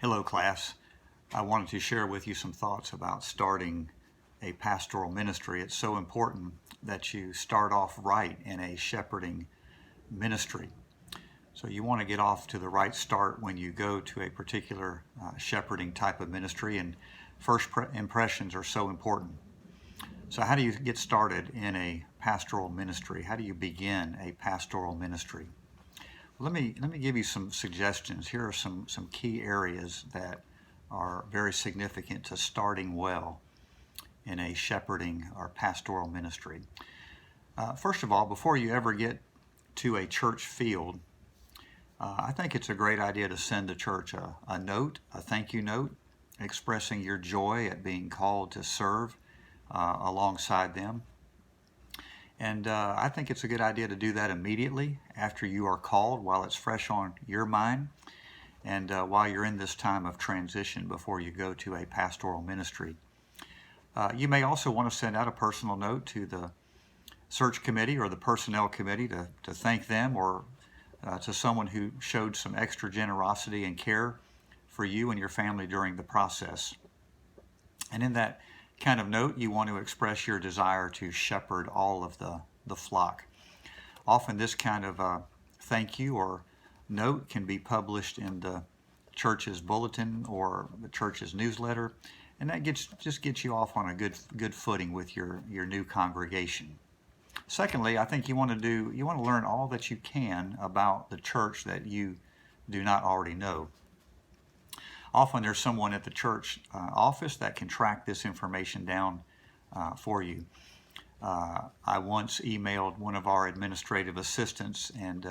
Hello, class. I wanted to share with you some thoughts about starting a pastoral ministry. It's so important that you start off right in a shepherding ministry. So you want to get off to the right start when you go to a particular shepherding type of ministry, and first impressions are so important. So how do you get started in a pastoral ministry? How do you begin a pastoral ministry? Let me give you some suggestions. Here are some key areas that are very significant to starting well in a shepherding or pastoral ministry. First of all, before you ever get to a church field, I think it's a great idea to send the church a note, a thank you note, expressing your joy at being called to serve alongside them. And I think it's a good idea to do that immediately after you are called, while it's fresh on your mind, and while you're in this time of transition before you go to a pastoral ministry. You may also want to send out a personal note to the search committee or the personnel committee to thank them, or to someone who showed some extra generosity and care for you and your family during the process. And in that kind of note, you want to express your desire to shepherd all of the flock. Often this kind of thank you or note can be published in the church's bulletin or the church's newsletter, and that just gets you off on a good footing with your new congregation. Secondly, I think you want to learn all that you can about the church that you do not already know. Often there's someone at the church office that can track this information down for you. I once emailed one of our administrative assistants, and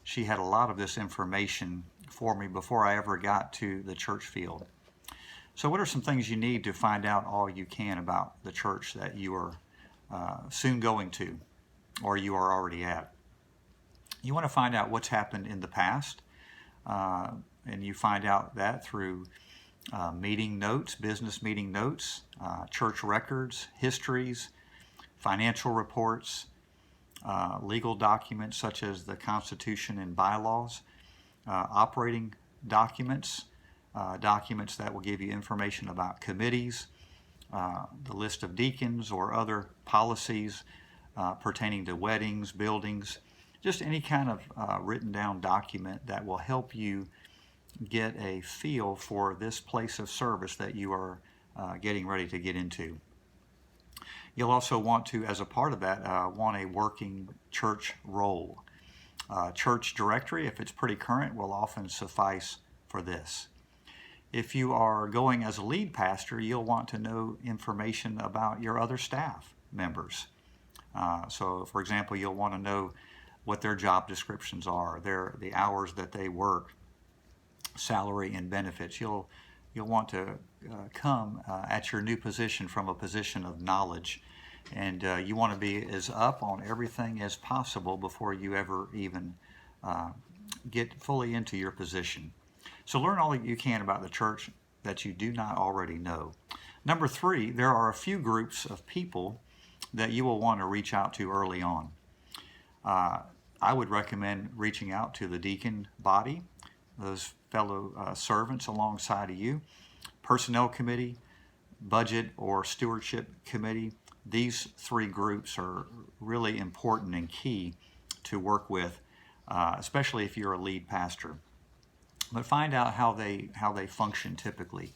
she had a lot of this information for me before I ever got to the church field. So what are some things you need to find out all you can about the church that you are soon going to, or you are already at? You want to find out what's happened in the past. And you find out that through meeting notes, business meeting notes, church records, histories, financial reports, legal documents such as the Constitution and bylaws, operating documents, documents that will give you information about committees, the list of deacons or other policies pertaining to weddings, buildings, just any kind of written down document that will help you get a feel for this place of service that you are getting ready to get into. You'll also want to, as a part of that, want a working church roll. Church directory, if it's pretty current, will often suffice for this. If you are going as a lead pastor, you'll want to know information about your other staff members. So, for example, you'll want to know what their job descriptions are, the hours that they work, salary and benefits. You'll want to come at your new position from a position of knowledge, and you want to be as up on everything as possible before you ever even get fully into your position. So learn all you can about the church that you do not already know. Number 3, there are a few groups of people that you will want to reach out to early on. I would recommend reaching out to the deacon body, those fellow servants alongside of you, personnel committee, budget or stewardship committee. These 3 groups are really important and key to work with, especially if you're a lead pastor. But find out how they function typically.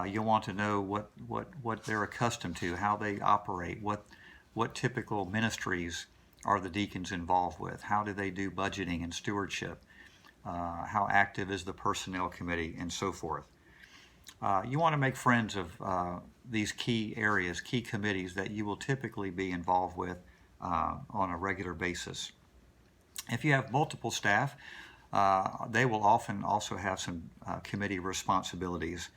You'll want to know what they're accustomed to, how they operate, what typical ministries are the deacons involved with, how do they do budgeting and stewardship, how active is the personnel committee, and so forth. You want to make friends of these key areas, key committees that you will typically be involved with on a regular basis. If you have multiple staff, they will often also have some committee responsibilities,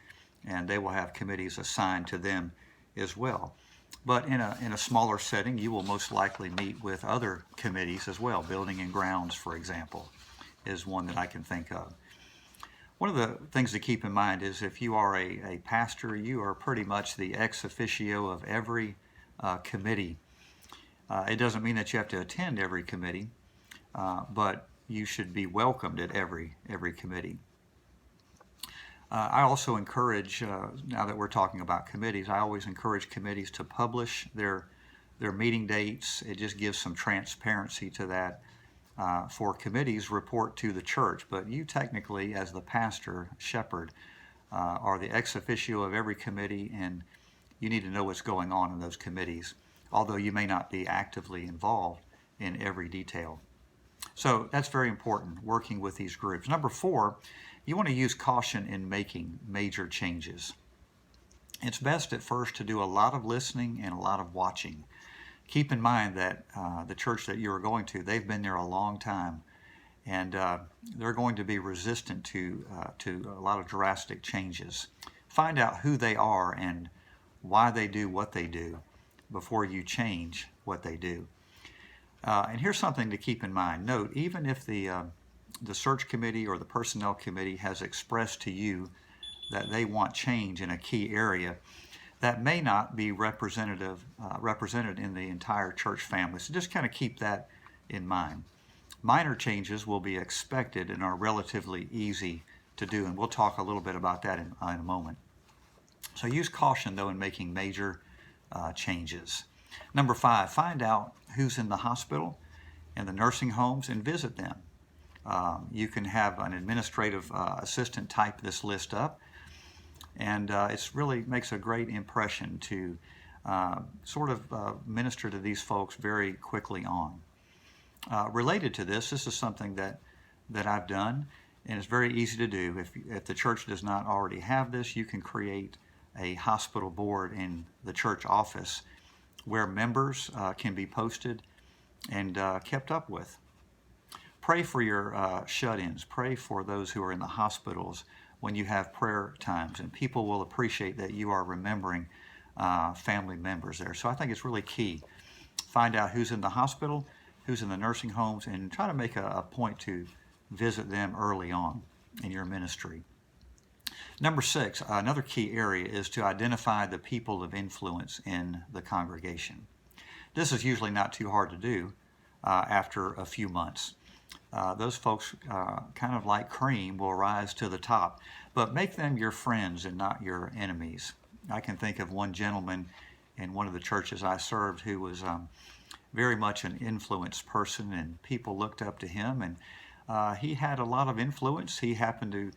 and they will have committees assigned to them as well. But in a smaller setting, you will most likely meet with other committees as well. Building and grounds, for example, is one that I can think of. One of the things to keep in mind is if you are a pastor, you are pretty much the ex officio of every committee. It doesn't mean that you have to attend every committee, but you should be welcomed at every committee. I also encourage, now that we're talking about committees, I always encourage committees to publish their meeting dates. It just gives some transparency to that. For committees, report to the church, but you technically, as the pastor, shepherd, are the ex officio of every committee, and you need to know what's going on in those committees, although you may not be actively involved in every detail. So that's very important, working with these groups. Number 4, you want to use caution in making major changes. It's best at first to do a lot of listening and a lot of watching. Keep in mind that the church that you are going to, they've been there a long time, and they're going to be resistant to a lot of drastic changes. Find out who they are and why they do what they do before you change what they do. And here's something to keep in mind. Note, even if the search committee or the personnel committee has expressed to you that they want change in a key area, that may not be represented in the entire church family. So just kind of keep that in mind. Minor changes will be expected and are relatively easy to do, and we'll talk a little bit about that in a moment. So use caution, though, in making major changes. Number 5, find out who's in the hospital and the nursing homes and visit them. You can have an administrative assistant type this list up, and it really makes a great impression to minister to these folks very quickly on. Related to this is something that I've done, and it's very easy to do. If the church does not already have this, you can create a hospital board in the church office where members can be posted and kept up with. Pray for your shut-ins. Pray for those who are in the hospitals when you have prayer times, and people will appreciate that you are remembering family members there. So I think it's really key. Find out who's in the hospital, who's in the nursing homes, and try to make a point to visit them early on in your ministry. Number 6, another key area is to identify the people of influence in the congregation. This is usually not too hard to do after a few months. Those folks, kind of like cream, will rise to the top, but make them your friends and not your enemies. I can think of one gentleman in one of the churches I served who was very much an influence person, and people looked up to him, and he had a lot of influence. He happened to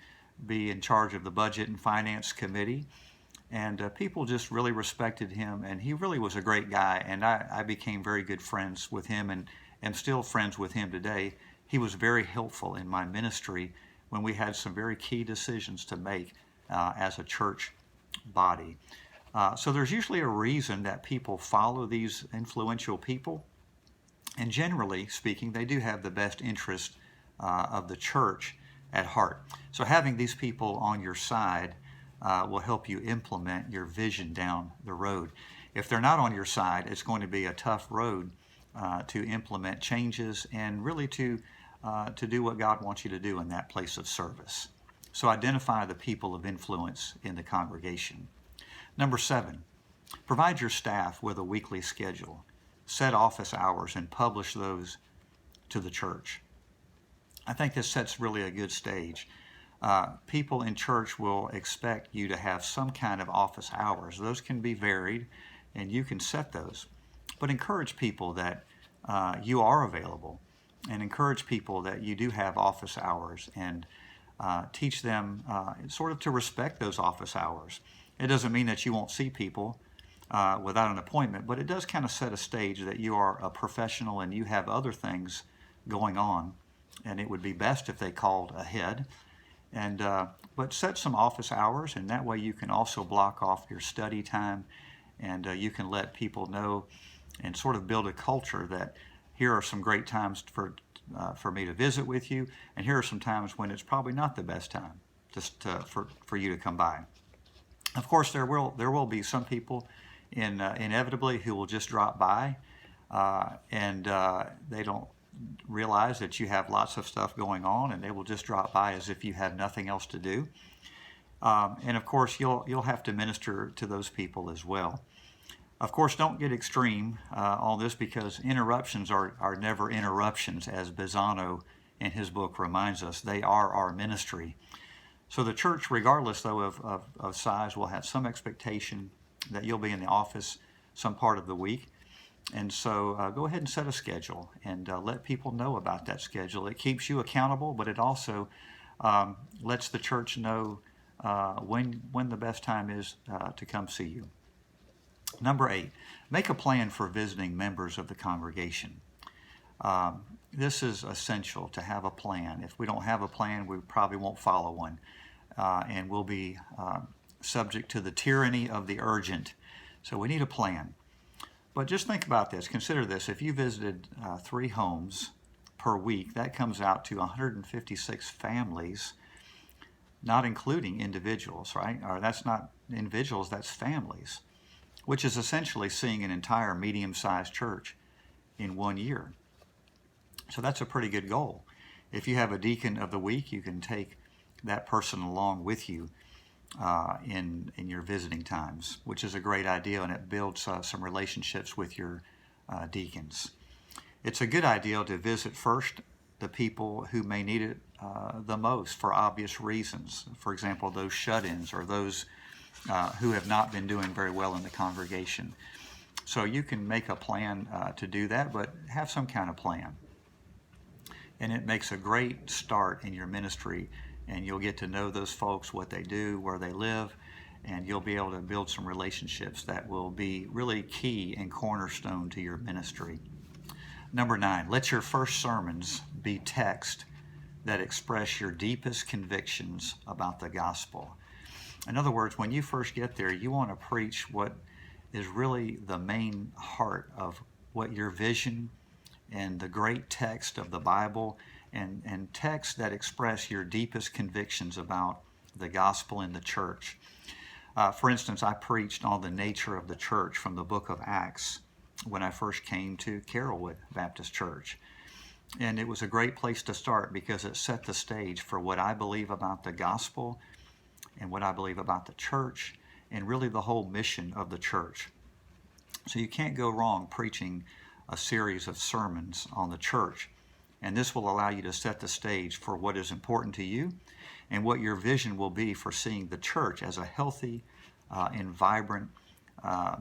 be in charge of the budget and finance committee, and people just really respected him, and he really was a great guy, and I became very good friends with him, and am still friends with him today. He was very helpful in my ministry when we had some very key decisions to make as a church body. So there's usually a reason that people follow these influential people, and generally speaking, they do have the best interest of the church at heart. So having these people on your side will help you implement your vision down the road. If they're not on your side, it's going to be a tough road to implement changes and really to do what God wants you to do in that place of service. So identify the people of influence in the congregation. Number 7, provide your staff with a weekly schedule. Set office hours and publish those to the church. I think this sets really a good stage. People in church will expect you to have some kind of office hours. Those can be varied, and you can set those. But encourage people that you are available, and encourage people that you do have office hours, and teach them sort of to respect those office hours. It doesn't mean that you won't see people without an appointment, but it does kind of set a stage that you are a professional and you have other things going on, and it would be best if they called ahead. And but set some office hours, and that way you can also block off your study time, and you can let people know and sort of build a culture that here are some great times for me to visit with you, and here are some times when it's probably not the best time just for you to come by. Of course, there will be some people inevitably who will just drop by, and they don't realize that you have lots of stuff going on, and they will just drop by as if you have nothing else to do. And of course, you'll have to minister to those people as well. Of course, don't get extreme on this, because interruptions are never interruptions, as Bisano in his book reminds us. They are our ministry. So the church, regardless though of size, will have some expectation that you'll be in the office some part of the week. And so go ahead and set a schedule and let people know about that schedule. It keeps you accountable, but it also lets the church know when the best time is to come see you. Number 8, make a plan for visiting members of the congregation. This is essential to have a plan. If we don't have a plan, we probably won't follow one, and we'll be subject to the tyranny of the urgent. So we need a plan. But just think about this. Consider this. If you visited 3 homes per week, that comes out to 156 families, not including individuals, right? Or that's not individuals, that's families, which is essentially seeing an entire medium-sized church in 1 year. So that's a pretty good goal. If you have a deacon of the week, you can take that person along with you in your visiting times, which is a great idea, and it builds some relationships with your deacons. It's a good idea to visit first the people who may need it the most for obvious reasons. For example, those shut-ins or those who have not been doing very well in the congregation. So you can make a plan to do that, but have some kind of plan. And it makes a great start in your ministry, and you'll get to know those folks, what they do, where they live, and you'll be able to build some relationships that will be really key and cornerstone to your ministry. Number 9, let your first sermons be text that express your deepest convictions about the gospel. In other words, when you first get there, you want to preach what is really the main heart of what your vision and the great text of the Bible and texts that express your deepest convictions about the gospel in the church. For instance, I preached on the nature of the church from the book of Acts when I first came to Carrollwood Baptist Church. And it was a great place to start because it set the stage for what I believe about the gospel and what I believe about the church and really the whole mission of the church. So you can't go wrong preaching a series of sermons on the church. And this will allow you to set the stage for what is important to you and what your vision will be for seeing the church as a healthy and vibrant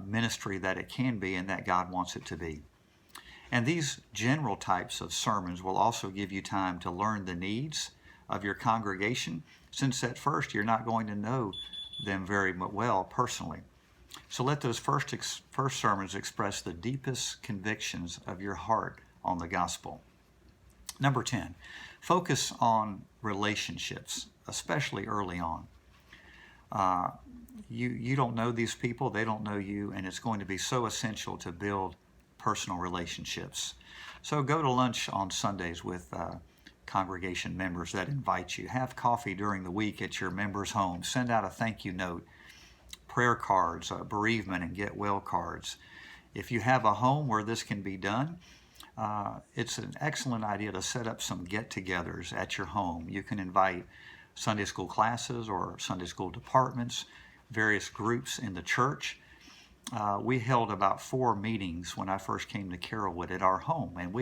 ministry that it can be and that God wants it to be. And these general types of sermons will also give you time to learn the needs of your congregation, since at first you're not going to know them very well personally. So let those first sermons express the deepest convictions of your heart on the gospel. Number 10, focus on relationships, especially early on. You don't know these people, they don't know you, and it's going to be so essential to build personal relationships. So go to lunch on Sundays with congregation members that invite you. Have coffee during the week at your members' homes. Send out a thank you note, prayer cards, bereavement and get well cards. If you have a home where this can be done, it's an excellent idea to set up some get-togethers at your home. You can invite Sunday school classes or Sunday school departments, various groups in the church. We held about 4 meetings when I first came to Carrollwood at our home, and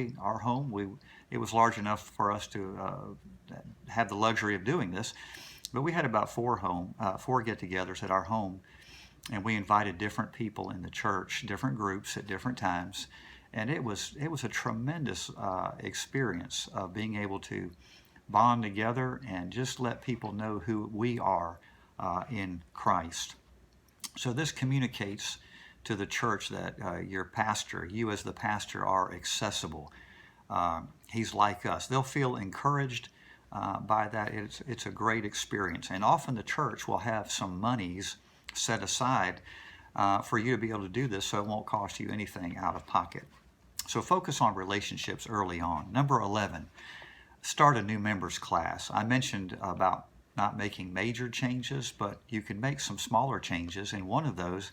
it was large enough for us to have the luxury of doing this, but we had about 4 get-togethers at our home, and we invited different people in the church, different groups at different times, and it was a tremendous experience of being able to bond together and just let people know who we are in Christ. So this communicates to the church that your pastor, you as the pastor, are accessible. He's like us. They'll feel encouraged by that. It's a great experience. And often the church will have some monies set aside for you to be able to do this, so it won't cost you anything out of pocket. So focus on relationships early on. Number 11, start a new members class. I mentioned about not making major changes, but you can make some smaller changes, and one of those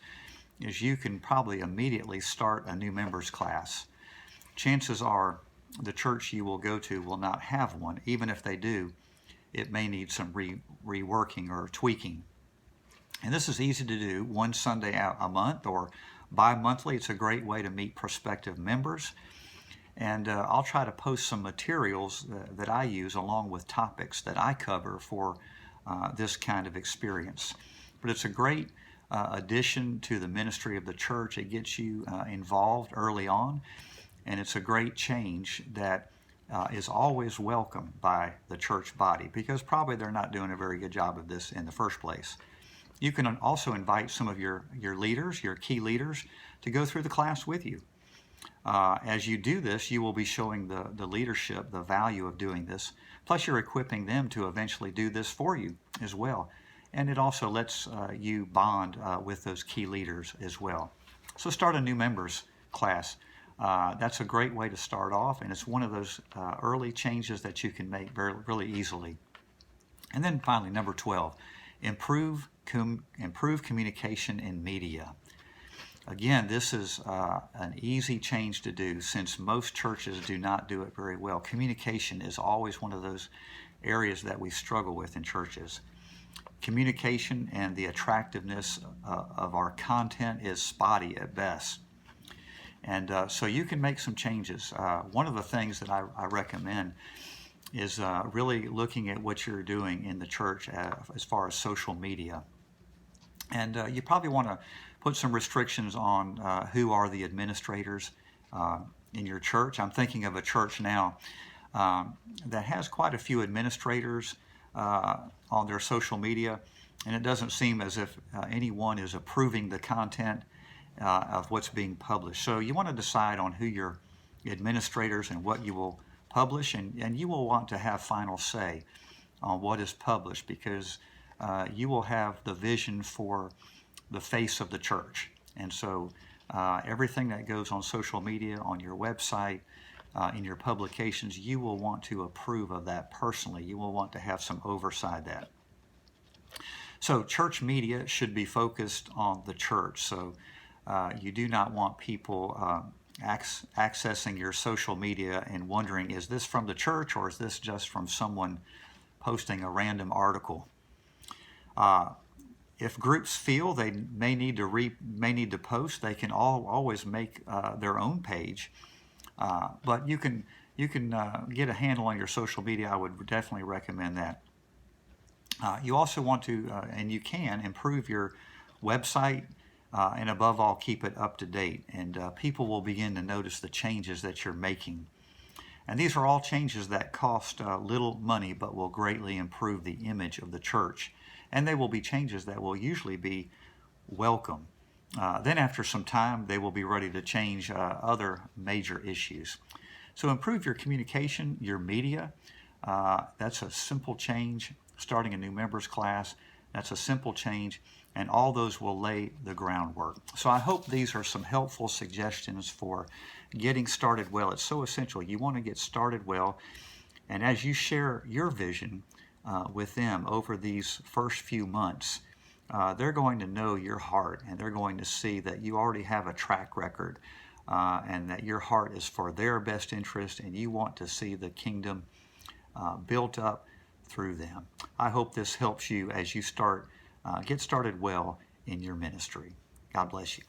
is you can probably immediately start a new members class. Chances are the church you will go to will not have one. Even if they do, it may need some reworking or tweaking. And this is easy to do one Sunday out a month or bi-monthly. It's a great way to meet prospective members. And I'll try to post some materials that I use along with topics that I cover for this kind of experience. But it's a great addition to the ministry of the church. It gets you involved early on, and it's a great change that is always welcome by the church body, because probably they're not doing a very good job of this in the first place. You can also invite some of your leaders, your key leaders, to go through the class with you. As you do this, you will be showing the leadership the value of doing this. Plus, you're equipping them to eventually do this for you as well. And it also lets you bond with those key leaders as well. So start a new members class. That's a great way to start off, and it's one of those early changes that you can make really easily. And then finally, number 12, improve communication in media. Again, this is an easy change to do, since most churches do not do it very well. Communication is always one of those areas that we struggle with in churches. Communication and the attractiveness of our content is spotty at best. And so you can make some changes. One of the things that I recommend is really looking at what you're doing in the church as far as social media. And you probably want to put some restrictions on who are the administrators in your church. I'm thinking of a church now that has quite a few administrators on their social media, and it doesn't seem as if anyone is approving the content of what's being published. So you want to decide on who your administrators and what you will publish, and you will want to have final say on what is published, because you will have the vision for the face of the church. And so everything that goes on social media, on your website, in your publications, you will want to approve of that personally. You will want to have some oversight of that. So church media should be focused on the church. So you do not want people accessing your social media and wondering, is this from the church or is this just from someone posting a random article? If groups feel they may need to post, they can always make their own page. But you can get a handle on your social media. I would definitely recommend that. You also want to, and you can, improve your website, and above all, keep it up to date. And people will begin to notice the changes that you're making. And these are all changes that cost little money, but will greatly improve the image of the church. And they will be changes that will usually be welcome. Then after some time, they will be ready to change other major issues. So improve your communication, your media. That's a simple change. Starting a new members class, that's a simple change, and all those will lay the groundwork. So I hope these are some helpful suggestions for getting started well. It's so essential. You want to get started well, and as you share your vision with them over these first few months, they're going to know your heart, and they're going to see that you already have a track record, and that your heart is for their best interest, and you want to see the kingdom built up through them. I hope this helps you as you get started well in your ministry. God bless you.